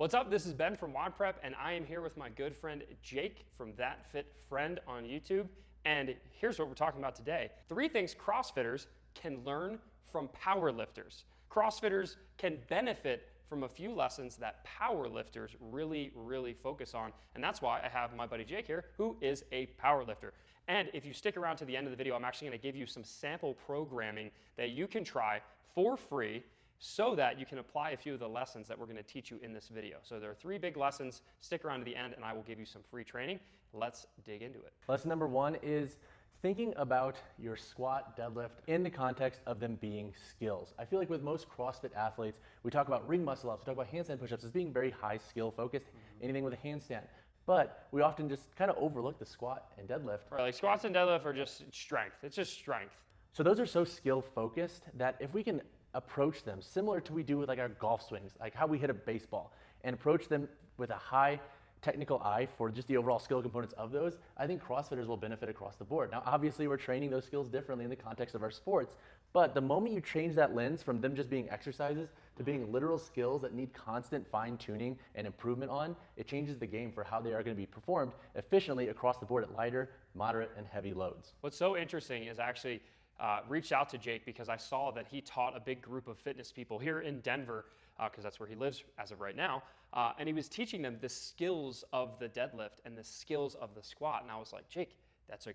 What's up? This is Ben from WODprep, and I am here with my good friend Jake from That Fit Friend on YouTube. And here's what we're talking about today. 3 things CrossFitters can learn from powerlifters. CrossFitters can benefit from a few lessons that powerlifters really focus on. And that's why I have my buddy Jake here, who is a powerlifter. And if you stick around to the end of the video, I'm actually gonna give you some sample programming that you can try for free so that you can apply a few of the lessons that we're going to teach you in this video. So there are 3 big lessons. Stick around to the end and I will give you some free training. Let's dig into it. Lesson number 1 is thinking about your squat, deadlift in the context of them being skills. I feel like with most CrossFit athletes, we talk about ring muscle ups, we talk about handstand push-ups as being very high skill focused, anything with a handstand. But we often just kind of overlook the squat and deadlift. Right, like squats and deadlift are just strength. It's just strength. So those are so skill focused that if we can approach them similar to we do with like our golf swings, like how we hit a baseball, and approach them with a high technical eye for just the overall skill components of those, I think CrossFitters will benefit across the board. Now, obviously we're training those skills differently in the context of our sports, but the moment you change that lens from them just being exercises to being literal skills that need constant fine tuning and improvement on, it changes the game for how they are going to be performed efficiently across the board at lighter, moderate, and heavy loads. What's so interesting is actually reached out to Jake because I saw that he taught a big group of fitness people here in Denver, because that's where he lives as of right now, and he was teaching them the skills of the deadlift and the skills of the squat. And I was like, Jake, that's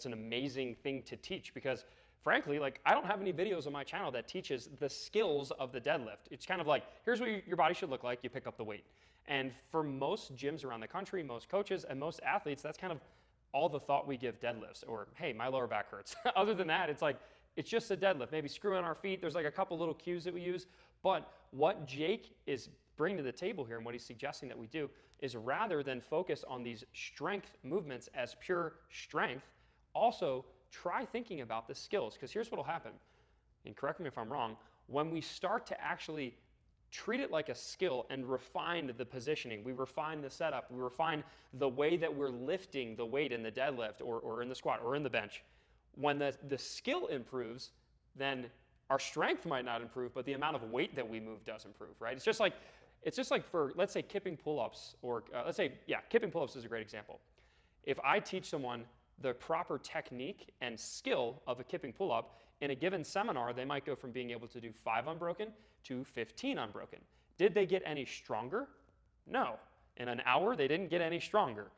an amazing thing to teach, because frankly, like, I don't have any videos on my channel that teaches the skills of the deadlift. It's kind of like, here's what your body should look like, you pick up the weight. And for most gyms around the country, most coaches and most athletes, that's kind of all the thought we give deadlifts, or hey, my lower back hurts. Other than that, it's like, it's just a deadlift. Maybe screwing our feet. There's like a couple little cues that we use. But what Jake is bringing to the table here and what he's suggesting that we do is, rather than focus on these strength movements as pure strength, also try thinking about the skills. Because here's what will happen, and correct me if I'm wrong, when we start to actually treat it like a skill and refine the positioning, we refine the setup, we refine the way that we're lifting the weight in the deadlift or in the squat or in the bench. When the skill improves, then our strength might not improve, but the amount of weight that we move does improve, right? It's just like for, let's say, kipping pull-ups, or kipping pull-ups is a great example. If I teach someone the proper technique and skill of a kipping pull-up, in a given seminar, they might go from being able to do 5 unbroken to 15 unbroken. Did they get any stronger? No. In an hour, they didn't get any stronger,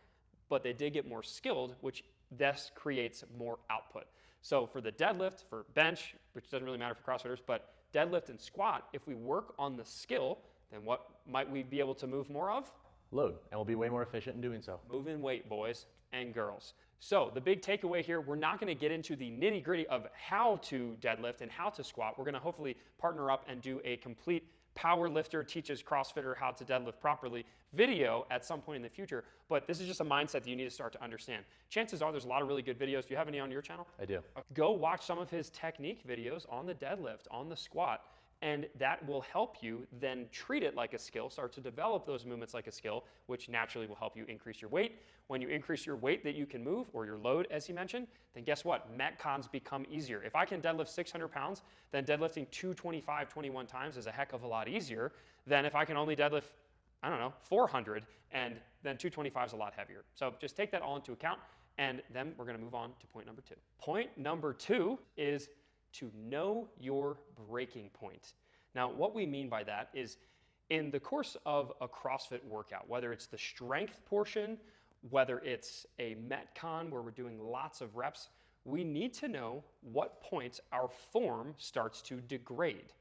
but they did get more skilled, which thus creates more output. So for the deadlift, for bench, which doesn't really matter for CrossFitters, but deadlift and squat, if we work on the skill, then what might we be able to move more of? Load, and we'll be way more efficient in doing so. Moving weight, boys and girls. So the big takeaway here, we're not going to get into the nitty gritty of how to deadlift and how to squat. We're going to hopefully partner up and do a complete power lifter teaches CrossFitter how to deadlift properly video at some point in the future. But this is just a mindset that you need to start to understand. Chances are there's a lot of really good videos. Do you have any on your channel? I do. Go watch some of his technique videos on the deadlift, on the squat, and that will help you then treat it like a skill, start to develop those movements like a skill, which naturally will help you increase your weight. When you increase your weight that you can move, or your load, as he mentioned, then guess what? Metcons become easier. If I can deadlift 600 pounds, then deadlifting 225 21 times is a heck of a lot easier than if I can only deadlift, I don't know, 400, and then 225 is a lot heavier. So just take that all into account, and then we're gonna move on to point number 2. Point number 2 is to know your breaking point. Now, what we mean by that is, in the course of a CrossFit workout, whether it's the strength portion, whether it's a Metcon where we're doing lots of reps, we need to know what points our form starts to degrade.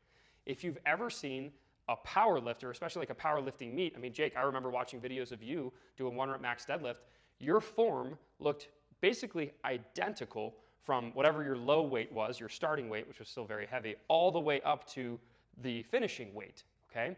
If you've ever seen a power lifter, especially like a powerlifting meet, I mean, Jake, I remember watching videos of you doing 1 rep max deadlift, your form looked basically identical from whatever your low weight was, your starting weight, which was still very heavy, all the way up to the finishing weight, okay?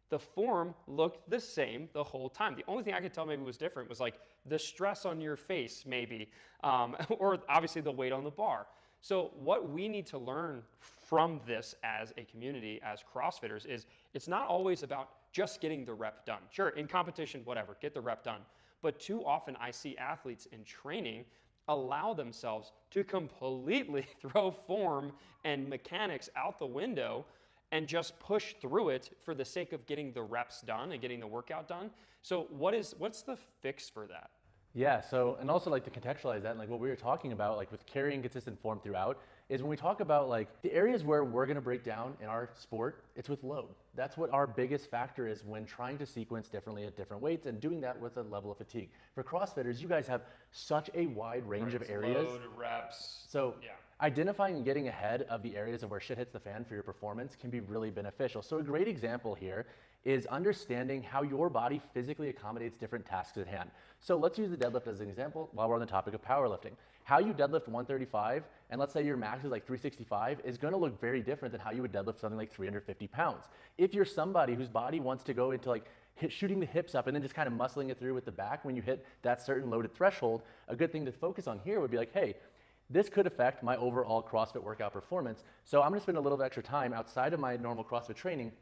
The form looked the same the whole time. The only thing I could tell maybe was different was like the stress on your face maybe, or obviously the weight on the bar. So what we need to learn from this as a community, as CrossFitters, is it's not always about just getting the rep done. Sure, in competition, whatever, get the rep done. But too often I see athletes in training allow themselves to completely throw form and mechanics out the window and just push through it for the sake of getting the reps done and getting the workout done. So what's the fix for that? Yeah, so, and also like to contextualize that, and like what we were talking about, like with carrying consistent form throughout, is when we talk about like the areas where we're gonna break down in our sport, it's with load. That's what our biggest factor is when trying to sequence differently at different weights and doing that with a level of fatigue. For CrossFitters, you guys have such a wide range of areas. Load, reps. So yeah. Identifying and getting ahead of the areas of where shit hits the fan for your performance can be really beneficial. So a great example here is understanding how your body physically accommodates different tasks at hand. So let's use the deadlift as an example while we're on the topic of powerlifting. How you deadlift 135, and let's say your max is like 365, is gonna look very different than how you would deadlift something like 350 pounds. If you're somebody whose body wants to go into like shooting the hips up and then just kind of muscling it through with the back when you hit that certain loaded threshold, a good thing to focus on here would be like, hey, this could affect my overall CrossFit workout performance. So I'm gonna spend a little bit extra time outside of my normal CrossFit training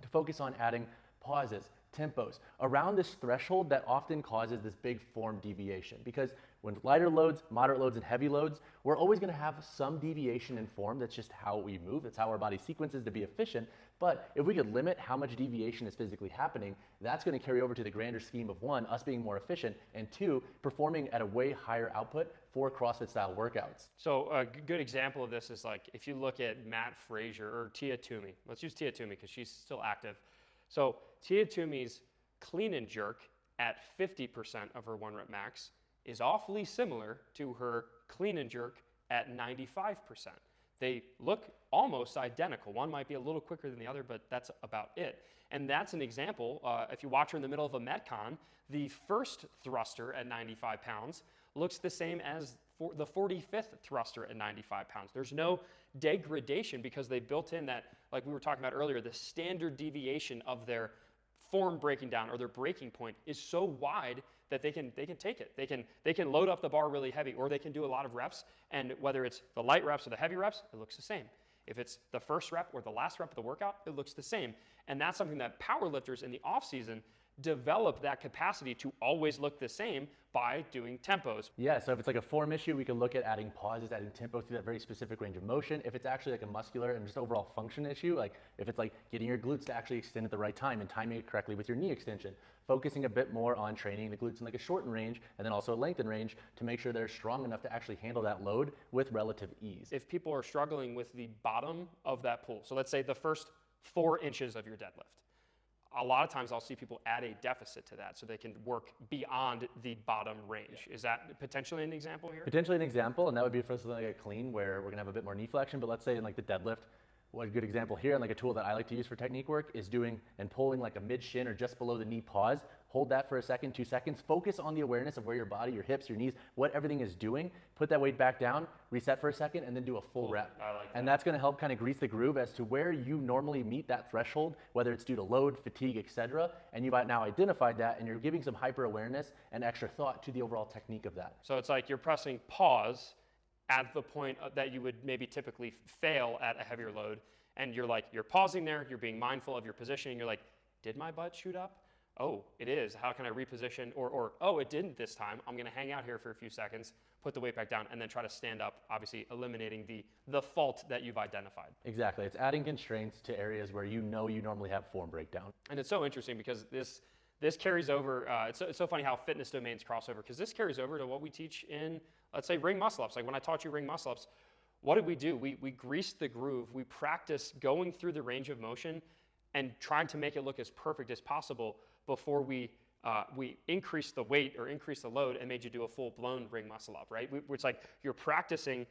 to focus on adding pauses, tempos around this threshold that often causes this big form deviation. Because when lighter loads, moderate loads, and heavy loads, we're always gonna have some deviation in form. That's just how we move. That's how our body sequences to be efficient. But if we could limit how much deviation is physically happening, that's gonna carry over to the grander scheme of one, us being more efficient, and two, performing at a way higher output for CrossFit style workouts. So a good example of this is like if you look at Matt Frazier or Tia Toomey. Let's use Tia Toomey because she's still active. So Tia Toomey's clean and jerk at 50% of her 1 rep max is awfully similar to her clean and jerk at 95%. They look almost identical. One might be a little quicker than the other, but that's about it. And that's an example. If you watch her in the middle of a Metcon, the first thruster at 95 pounds looks the same as the 45th thruster at 95 pounds. There's no degradation because they built in that, like we were talking about earlier, the standard deviation of their form breaking down or their breaking point is so wide that they can take it. They can load up the bar really heavy, or they can do a lot of reps, and whether it's the light reps or the heavy reps, it looks the same. If it's the first rep or the last rep of the workout, it looks the same. And that's something that powerlifters in the off season develop that capacity to always look the same by doing tempos. Yeah, so if it's like a form issue, we can look at adding pauses, adding tempo through that very specific range of motion. If it's actually like a muscular and just overall function issue, like if it's like getting your glutes to actually extend at the right time and timing it correctly with your knee extension, focusing a bit more on training the glutes in like a shortened range and then also a lengthened range to make sure they're strong enough to actually handle that load with relative ease. If people are struggling with the bottom of that pull, so let's say the first 4 inches of your deadlift, a lot of times I'll see people add a deficit to that so they can work beyond the bottom range. Is that potentially an example here? Potentially an example, and that would be for something like a clean where we're gonna have a bit more knee flexion, but let's say in like the deadlift, what a good example here, and like a tool that I like to use for technique work is doing and pulling like a mid shin or just below the knee pause. Hold that for a second, 2 seconds. Focus on the awareness of where your body, your hips, your knees, what everything is doing. Put that weight back down, reset for a second, and then do a full rep. I like that. And that's gonna help kind of grease the groove as to where you normally meet that threshold, whether it's due to load, fatigue, etc. And you've now identified that, and you're giving some hyper awareness and extra thought to the overall technique of that. So it's like you're pressing pause at the point that you would maybe typically fail at a heavier load. And you're pausing there, you're being mindful of your positioning. You're like, did my butt shoot up? Oh, it is. How can I reposition? Or oh, it didn't this time. I'm going to hang out here for a few seconds, put the weight back down, and then try to stand up, obviously eliminating the fault that you've identified. Exactly. It's adding constraints to areas where you know you normally have form breakdown. And it's so interesting because this carries over. It's so funny how fitness domains cross over, because this carries over to what we teach in, let's say, ring muscle ups. Like when I taught you ring muscle ups, what did we do? We greased the groove. We practiced going through the range of motion and trying to make it look as perfect as possible before we increased the weight or increased the load and made you do a full-blown ring muscle up, right? It's like you're practicing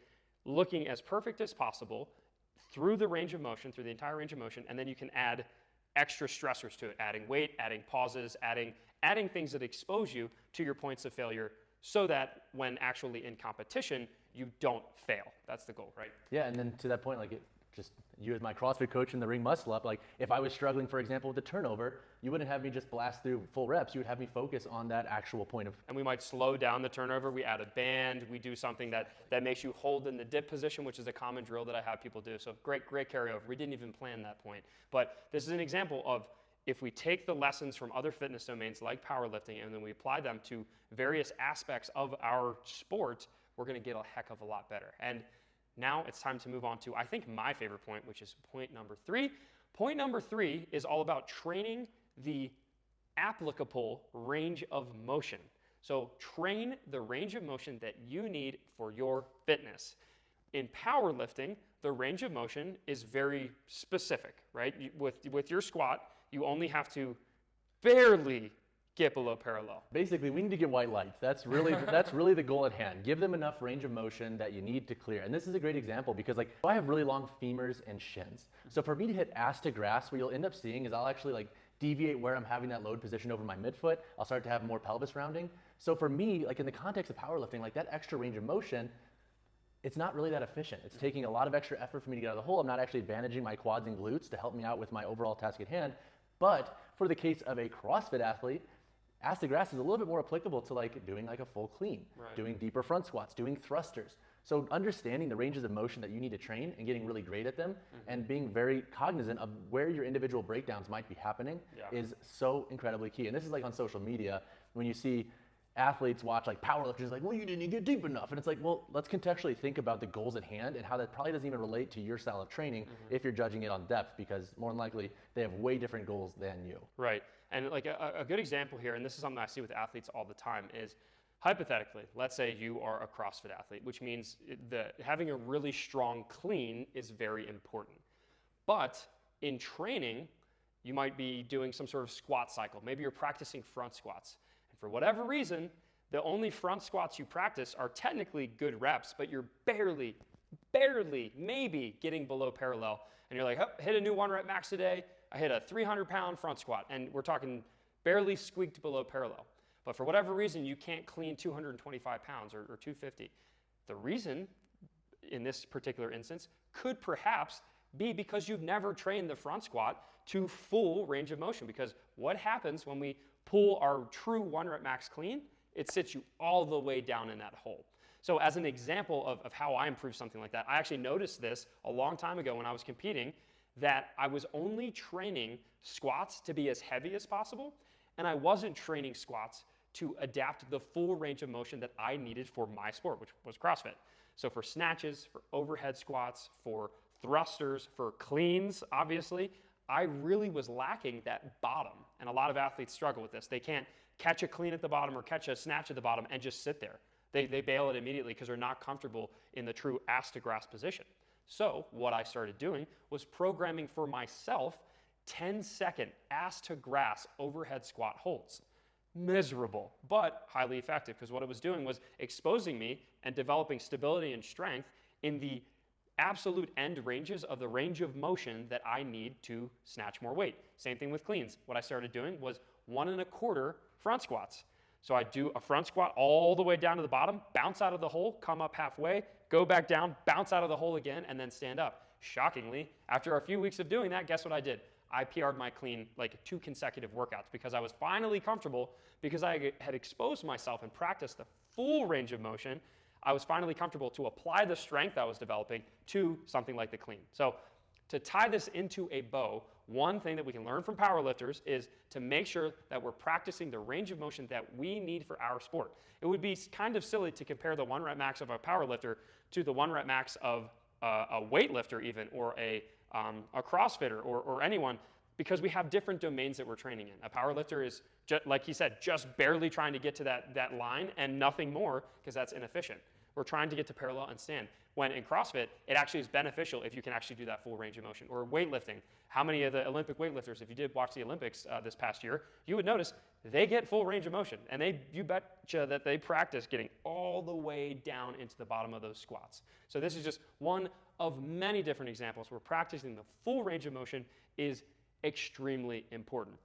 looking as perfect as possible through the range of motion, through the entire range of motion, and then you can add extra stressors to it, adding weight, adding pauses, adding things that expose you to your points of failure so that when actually in competition, you don't fail. That's the goal, right? Yeah, and then to that point, like just you as my CrossFit coach in the ring muscle up, like if I was struggling, for example, with the turnover, you wouldn't have me just blast through full reps. You would have me focus on that actual point of. And we might slow down the turnover. We add a band. We do something that makes you hold in the dip position, which is a common drill that I have people do. So great carryover. We didn't even plan that point. But this is an example of if we take the lessons from other fitness domains like powerlifting and then we apply them to various aspects of our sport, we're going to get a heck of a lot better. And now it's time to move on to, I think, my favorite point, which is point number 3, Point number 3 is all about training the applicable range of motion. So train the range of motion that you need for your fitness. In powerlifting, the range of motion is very specific, right? With your squat, you only have to barely get below parallel. Basically, we need to get white lights. That's really the goal at hand. Give them enough range of motion that you need to clear. And this is a great example because like I have really long femurs and shins. So for me to hit ass to grass, what you'll end up seeing is I'll actually like deviate where I'm having that load position over my midfoot. I'll start to have more pelvis rounding. So for me, like in the context of powerlifting, like that extra range of motion, it's not really that efficient. It's taking a lot of extra effort for me to get out of the hole. I'm not actually advantaging my quads and glutes to help me out with my overall task at hand. But for the case of a CrossFit athlete, ass to grass is a little bit more applicable to like doing like a full clean, doing deeper front squats, doing thrusters. So understanding the ranges of motion that you need to train and getting really great at them and being very cognizant of where your individual breakdowns might be happening is so incredibly key. And this is like on social media, when you see athletes watch like powerlifters like, well, you didn't get deep enough. And it's like, well, let's contextually think about the goals at hand and how that probably doesn't even relate to your style of training if you're judging it on depth, because more than likely they have way different goals than you. Right. And like a good example here, and this is something I see with athletes all the time, is hypothetically, let's say you are a CrossFit athlete, which means having a really strong clean is very important. But in training, you might be doing some sort of squat cycle. Maybe you're practicing front squats. And for whatever reason, the only front squats you practice are technically good reps, but you're barely, maybe getting below parallel. And you're like, oh, hit a new 1 rep max today. I hit a 300-pound front squat, and we're talking barely squeaked below parallel. But for whatever reason, you can't clean 225 pounds or 250. The reason in this particular instance could perhaps be because you've never trained the front squat to full range of motion. Because what happens when we pull our true 1 rep max clean? It sits you all the way down in that hole. So as an example of how I improve something like that, I actually noticed this a long time ago when I was competing, that I was only training squats to be as heavy as possible, and I wasn't training squats to adapt the full range of motion that I needed for my sport, which was CrossFit. So for snatches, for overhead squats, for thrusters, for cleans, obviously, I really was lacking that bottom. And a lot of athletes struggle with this. They can't catch a clean at the bottom or catch a snatch at the bottom and just sit there. They bail it immediately because they're not comfortable in the true ass to grass position. So what I started doing was programming for myself 10-second ass to grass overhead squat holds. Miserable, but highly effective, because what it was doing was exposing me and developing stability and strength in the absolute end ranges of the range of motion that I need to snatch more weight. Same thing with cleans. What I started doing was 1 1/4 front squats. So I do a front squat all the way down to the bottom, bounce out of the hole, come up halfway, go back down, bounce out of the hole again, and then stand up. Shockingly, after a few weeks of doing that, guess what I did? I PR'd my clean like 2 consecutive workouts because I was finally comfortable, because I had exposed myself and practiced the full range of motion. I was finally comfortable to apply the strength I was developing to something like the clean. So to tie this into a bow, one thing that we can learn from powerlifters is to make sure that we're practicing the range of motion that we need for our sport. It would be kind of silly to compare the 1 rep max of a powerlifter to the 1 rep max of a weightlifter even, or a CrossFitter or anyone, because we have different domains that we're training in. A powerlifter is, like he said, just barely trying to get to that line and nothing more, because that's inefficient. We're trying to get to parallel and stand. When in CrossFit, it actually is beneficial if you can actually do that full range of motion. Or weightlifting. How many of the Olympic weightlifters, if you did watch the Olympics this past year, you would notice they get full range of motion. And you betcha that they practice getting all the way down into the bottom of those squats. So this is just one of many different examples where practicing the full range of motion is extremely important.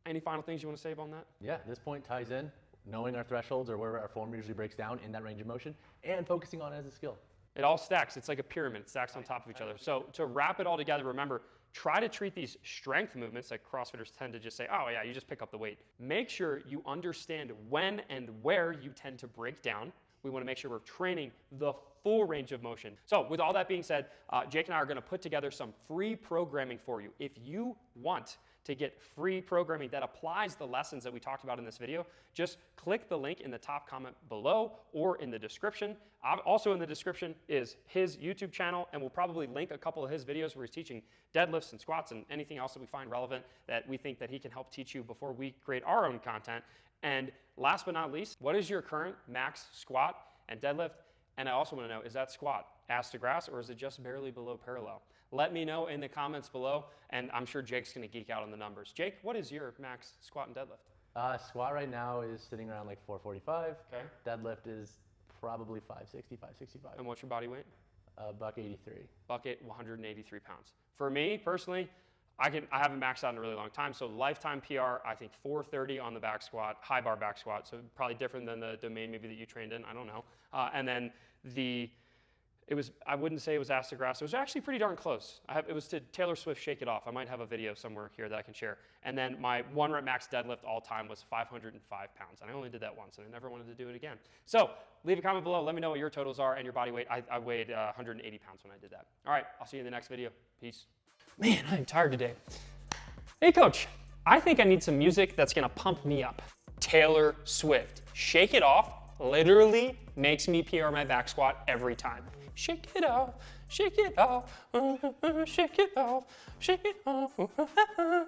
Any final things you want to say on that? Yeah, this point ties in knowing our thresholds, or where our form usually breaks down in that range of motion, and focusing on it as a skill. It all stacks. It's like a pyramid. It stacks on top of each other. So to wrap it all together, remember, try to treat these strength movements, like CrossFitters tend to just say, oh yeah, you just pick up the weight. Make sure you understand when and where you tend to break down. We want to make sure we're training the full range of motion. So with all that being said, Jake and I are going to put together some free programming for you. If you want to get free programming that applies the lessons that we talked about in this video, just click the link in the top comment below or in the description. Also in the description is his YouTube channel, and we'll probably link a couple of his videos where he's teaching deadlifts and squats and anything else that we find relevant that we think that he can help teach you before we create our own content. And last but not least, what is your current max squat and deadlift? And I also want to know, is that squat ass to grass or is it just barely below parallel? Let me know in the comments below, and I'm sure Jake's going to geek out on the numbers. Jake, what is your max squat and deadlift? Squat right now is sitting around like 445. Okay. Deadlift is probably 560, 565. And what's your body weight? Buck 83. Bucket, 183 pounds. For me, personally, I haven't maxed out in a really long time, so lifetime PR, I think 430 on the back squat, high bar back squat, so probably different than the domain maybe that you trained in, I don't know. And then I wouldn't say it was ass to grass, it was actually pretty darn close. It was to Taylor Swift Shake It Off. I might have a video somewhere here that I can share. And then my 1 rep max deadlift all time was 505 pounds, and I only did that once, and I never wanted to do it again. So leave a comment below, let me know what your totals are and your body weight. I weighed 180 pounds when I did that. All right, I'll see you in the next video. Peace. Man, I'm tired today. Hey coach, I think I need some music that's gonna pump me up. Taylor Swift, Shake It Off, literally makes me PR my back squat every time. Shake it off, shake it off, shake it off, shake it off.